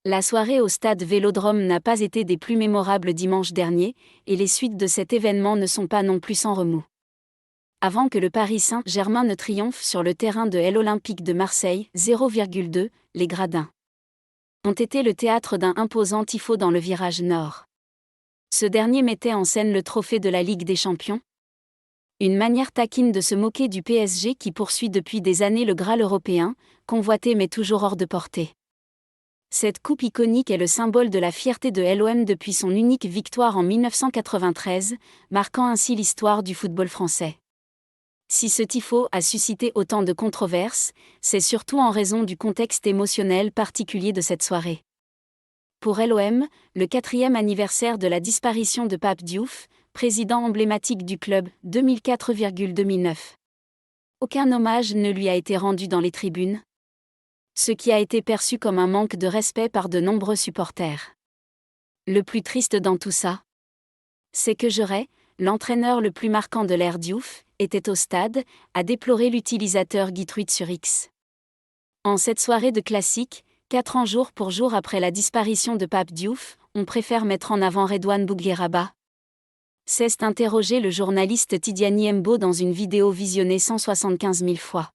La soirée au stade Vélodrome n'a pas été des plus mémorables dimanche dernier, et les suites de cet événement ne sont pas non plus sans remous. Avant que le Paris Saint-Germain ne triomphe sur le terrain de l'Olympique de Marseille, 0,2, les gradins ont été le théâtre d'un imposant tifo dans le virage nord. Ce dernier mettait en scène le trophée de la Ligue des Champions. Une manière taquine de se moquer du PSG qui poursuit depuis des années le Graal européen, convoité mais toujours hors de portée. Cette coupe iconique est le symbole de la fierté de l'OM depuis son unique victoire en 1993, marquant ainsi l'histoire du football français. Si ce tifo a suscité autant de controverses, c'est surtout en raison du contexte émotionnel particulier de cette soirée. Pour l'OM, le 4e anniversaire de la disparition de Pape Diouf, président emblématique du club, 2004-2009. Aucun hommage ne lui a été rendu dans les tribunes, ce qui a été perçu comme un manque de respect par de nombreux supporters. Le plus triste dans tout ça, c'est que Jeray, l'entraîneur le plus marquant de l'ère Diouf, était au stade, a déploré l'utilisateur Guy Truitt sur X. En cette soirée de classique, 4 ans jour pour jour après la disparition de Pape Diouf, on préfère mettre en avant Redouane Bougueraba. C'est interrogé le journaliste Tidiane Mbo dans une vidéo visionnée 175 000 fois.